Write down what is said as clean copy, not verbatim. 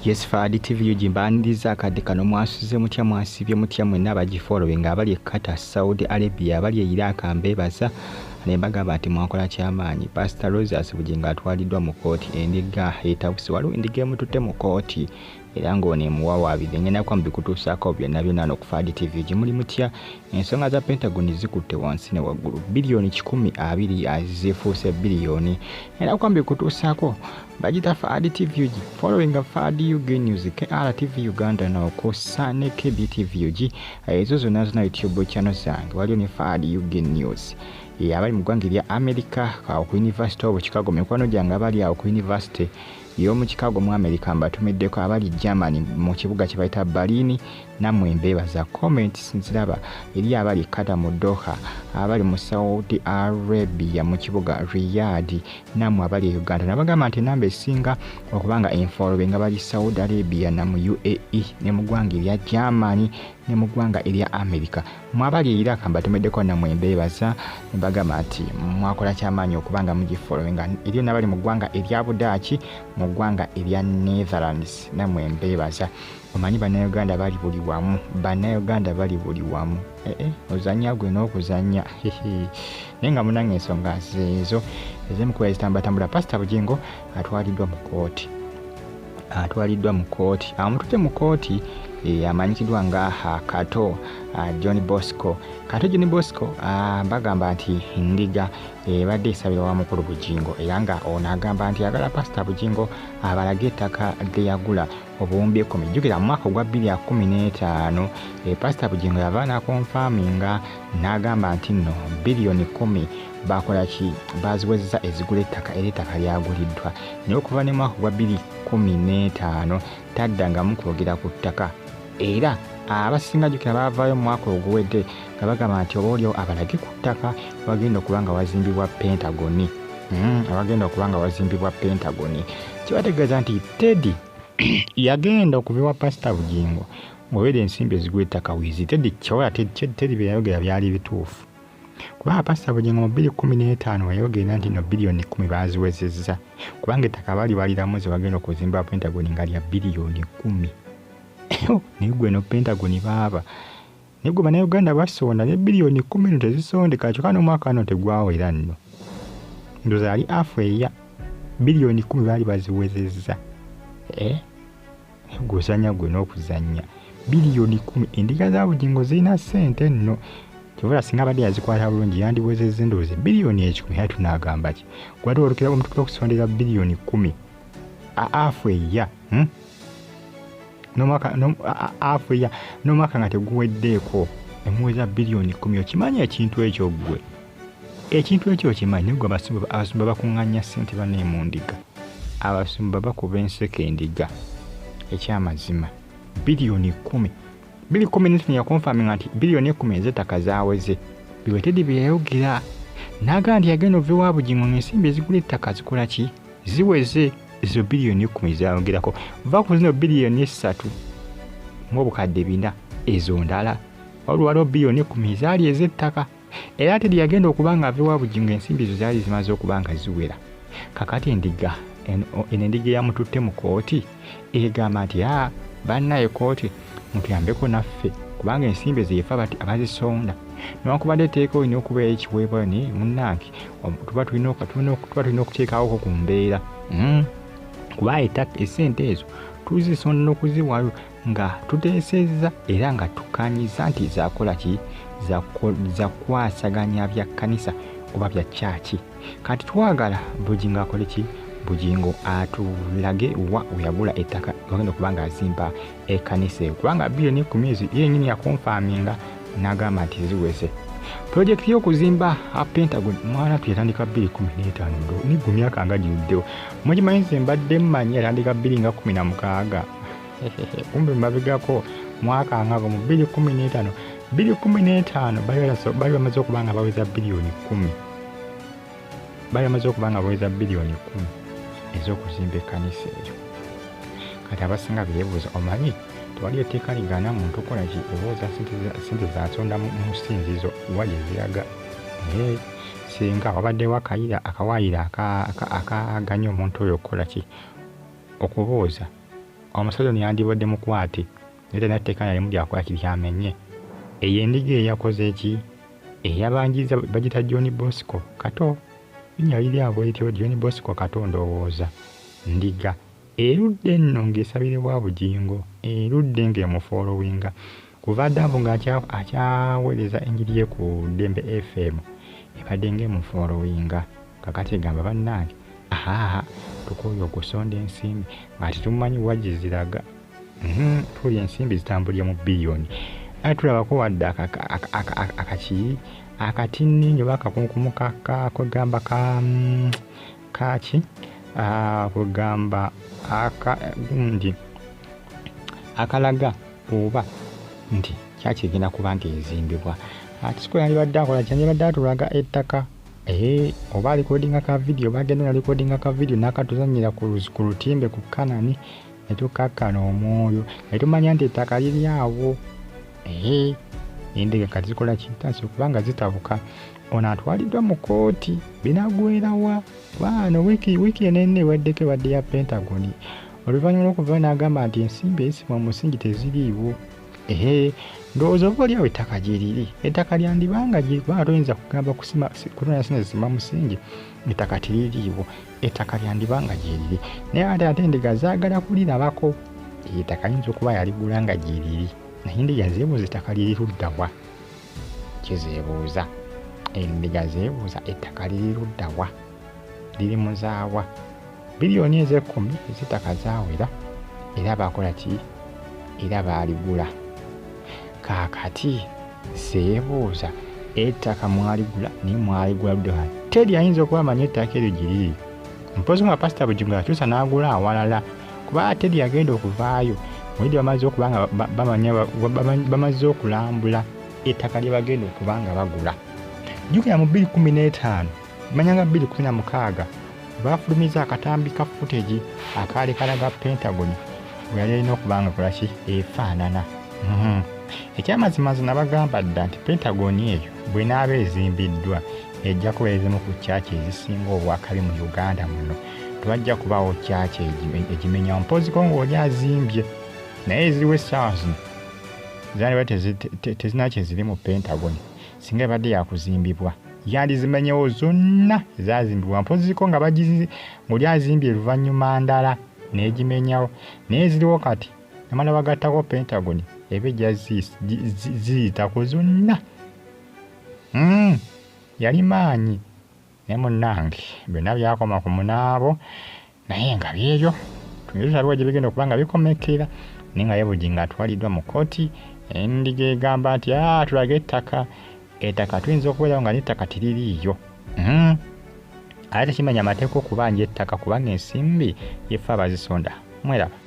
Yes, Fadi TV ugimbaniriza akadde kano mwasuze mutya mwasibye mutya mwenna abagifollowing abali ekkata Saudi Arabia abali e Iraq mbebaza nembaga bati mwakola kyamaanyi. Pastor Roses Bugingo Atwaliddwa mu Kooti Endiiga etabuse waliwo Endiiga Emutute mu Kooti era ng'one muwawaabidde ngenda kwambi kutuusaako byonna byonna no ku Fadi TV gimuli mutya ensonga za Pentagon zikutte wansi ne waggulu biliyoni 120 zifuuse biliyoni era kwambi kutuusaako bagita Fadi TV following Fadi UG News KRTV Uganda n'okussa ne KBTV UG ezo zonna zonna YouTube channel zange waliwo ne Fadi UG News abali mu ggwanga erya America ku University of Chicago mikwano gyange abali awo ku University y'omu Chicago mu America mbatumiddeko abali Germany mu kibuga kye bayita Berlin nammwe mbeebaza comments nziraba eri abali Qatar mu Doha abali mu Saudi Arabia mu kibuga Riyadh nammwe abali Uganda nabagamba nti namba esinga okubanga enfollowing abali Saudi Arabia na mu UAE ne mu ggwanga erya Germany ne mu ggwanga erya America mwabali Iraq mbatumiddeko nammwe mbeebaza mbagamba nti mwakola kyamaanyi okubanga mugifollowing eri nabali mu ggwanga erya Budaaki mu ggwanga erya Netherlands nammwe mbeebaza omanyi bannayuganda bali buli wamu bannayuganda bali buli wamu ozanya gwe n'okuzanya naye nga munange ensonga zeezo ez'emikuba ezitambatambula Pastor Bugingo atwaliddwa mu Kooti amutute mu Kooti amanyikiddwa nga Kato John Bosco bagamba nti Endiiga badde esabira wa mukulu Bugingo era nga ono agamba nti agala Pastor Bugingo abalage ettaka lye yagula obuwumbi 10 jjukira mu mwaka gwa 2015 Pastor Bugingo yava nakonfaminga n'agamba nti nno biliyoni 10 bakola ki baziwezeza ezigula ettaka era ettaka lyaguliddwa naye okuva ne mwaka gwa 2015 taddangamu kwogera ku ttaka era abasinga jjukira baavaayo mu mwaka oguwedde nga bagamba nti obaolio abalage ku ttaka bagenda okubanga wazimbibwa Pentagoni kibategeeza nti Teddy yagenda okuviwa Pastor Bugingo ng'obeera ensimbi ezigula ettaka wiizi Teddy bye yayogera byali bituufu kubanga Pastor Bugingo mu 2015 yayogera nti no biliyoni 10 baziwezezza kubanga ettaka baali baliramu ze bagenda okuzimba Pentagoni nga lya biliyoni 10 naye gwe no Pentagoni baaba naye gwe bannayuganda basonda ne biliyoni 10 no tezisondeka kyokka n'omwaka no tegwawera nno ndowooza yali afeeya biliyoni 10 baali baziwezezza guzanya gwe n'okuzanya biliyoni 10 Endiiga za Bugingo zirina ssente nno kyovula singa badde yazikwata bulungi yandiwezezza endowooza biliyoni 10 era tunaagamba ki gwali olukira omutukuza okusondera biliyoni 10 afeeya n'omwaka nga teguweddeeko emuweza biliyoni 10 okimanyi ekintu ekyo gwe ekintu ekyo okimanyi naye gwe abasumba bakuŋŋanya ssente banne mu ndiga abasumba bakuba enseke Endiga ekyamazima biliyoni 10 2010 yakonfaminga nti biliyoni 10 ez'ettaka zaaweze biwe Teddy bye yayogera n'agamba nti yagenda oviwa Bugingo ng'ensimbi ezigula ettaka zikola ki ziweze ezo biliyoni 10 zayogerako va ku zino biliyoni 3 mu obukadde 4 ezo ndala waliwo biliyoni 10 zaali ez'ettaka era Teddy yagenda okubanga aviwa Bugingo ensimbi ezo zaali zimaze okubanga ziwera kakati Endiiga Endiiga yamututte mu Kooti egamba nti bannaye Kooti mutuyambeko naffe kubanga ensimbi zeefa abazisonda newankubadde etteeka olina okubeera ekiweebwayo naye munnange tuba tulina okuteekawoko ku mbeera kuba essente ezo tuzisonda n'okuziwayo nga tuteesezza era nga tukanyiza nti zakola ki zakwasaganya bya kkanisa oba bya kyaki kati twagala Bugingo akole ki Bugingo atulage wa uyagula ettaka wagenda okubanga azimba ekkanisa kubanga biliyoni 10 yennyini yakonfaminga n'agamba nti ziweze projekiti y'okuzimba Pentagon mwana tuyatandika 2015 ni myaka nga giweddewo mukimanyi nze mbadde mmanyi yatandika 2016 kumbe mbabigako mwaka nga mu 2015 bali bamaze okubanga baweza biliyoni 10 ez'okuzimba ekkanisa eyo kati abasinga beebuuza omanyi tewali etteeka ligaana muntu okola ki obooza ssente zasonda mu ssinzizo wali eziraga singa wabaddewo akawaayiro akaganya omuntu oyo okukola ki okubooza omusajja ono yandibadde mukwate era natteeka yali mu byakola kiri amenye. Eyo endiga eyakoze eki eyabanjiriza bagita John Bosco Kato, linnya liri abo etyo John Bosco Kato ndowooza. Ndiga erudde nno ng'esabiribwa Bugingo, erudde ng'emufoolowinga kuva Dambo ng'akyaweereza enjiri ye ku Dembe FM ebadde ng'emufoolowinga. Kakati egamba bannange tukooye okusonda ensimbi nga tetumanyi wagiziraga. Tuli ensimbi zitambulira mu biliyoni. Tulabako wadde akatinninyo bakakunkumu kwegamba kaki kwegamba akagundi akalaga oba nti kyakigenda kuba nti ezimbibwa. Kisiko yalibadde akola kyandibadde atulaga ettaka oba alikodinga ka video bagenda nalikodinga ka video nakatuzanyira ku lutimbe ku kanani netukakkana omwoyo netumanya nti ettaka liri awo. Endiga kati zikola kintansi okubanga zitabuka. Ono atwaliddwa mu kooti binagwerawa bano wiiki enene ewaddeko ebadde ya Pentagon. Oluvannyuma lw'okuva n'agamba nti ensimbi ezisima omusingi teziriiwo. Ndowooza oba oliawo ettaka gye liri, ettaka lyandibanga gye kubanga toyinza kugamba kutonda sina zisima musingi ettaka teririiwo. Ettaka lyandibanga gye liri naye ate endiga zaagala kulirabako. Ettaka yinza okuba yaligula nga gye liri naye endiga zeebuuza ettaka liri ludda wa. Kyezeebuuza endiga zeebuuza ettaka liri ludda wa, liri muzaawa. Biliyoni ez'ekkumi ez'ettaka zaawera era bakola ki, era baaligula. Kaakati zeebuuza ettaka mwaligula naye mwaligula ludda wa. Teri ayinza okuba amanyi ettaka eryo gye liri. Mpozi nga Pastor Bugingo akyusa n'agula awalala kuba Teri yagenda okuvaayo mwedi bamaze okuba nga bamaze okulambula ettaka lye bagenda okuba nga bagula. Jjukira mu 2015 manya nga 2016 baafulumiza akatambi ka footage akaali kalaga Pentagon bwe yali alina okuba nga kolaki efaanana. Ekyamazimazi nabagamba dda nti Pentagon eyo bw'enaaba ezimbiddwa ejja kubeereza mu ku kyaki ezisinga obwakabi mu Uganda muno. Tewajja kubaawo kyaki egimenyawo mpoziko ng'oli azimbye naye eziriwo essaawa zino zandibadde tezinakye ziri mu Pentagon. Singa ebadde yakuzimbibwa yandizimenyewo zonna ezazimbibwa mpoziko nga ng'oli azimbye luvannyuma ndala n'egimenyawo naye eziriwo kati namala bagattako Pentagon ebejja ziyitako zonna. Yali maanyi naye munnange byonna byakoma ku munaabo naye nga byebyo tuliwo gye bigenda okuba nga bikomekera naye nga ye Bugingo atwaliddwa mu kooti. Endiga egamba nti tulage ettaka tuyinza okubeerawo nga n'ettaka teririiyo. Ate tekimanya amateeka okubanja ettaka kubanga ensimbi yefe abazisonda. Mweraba.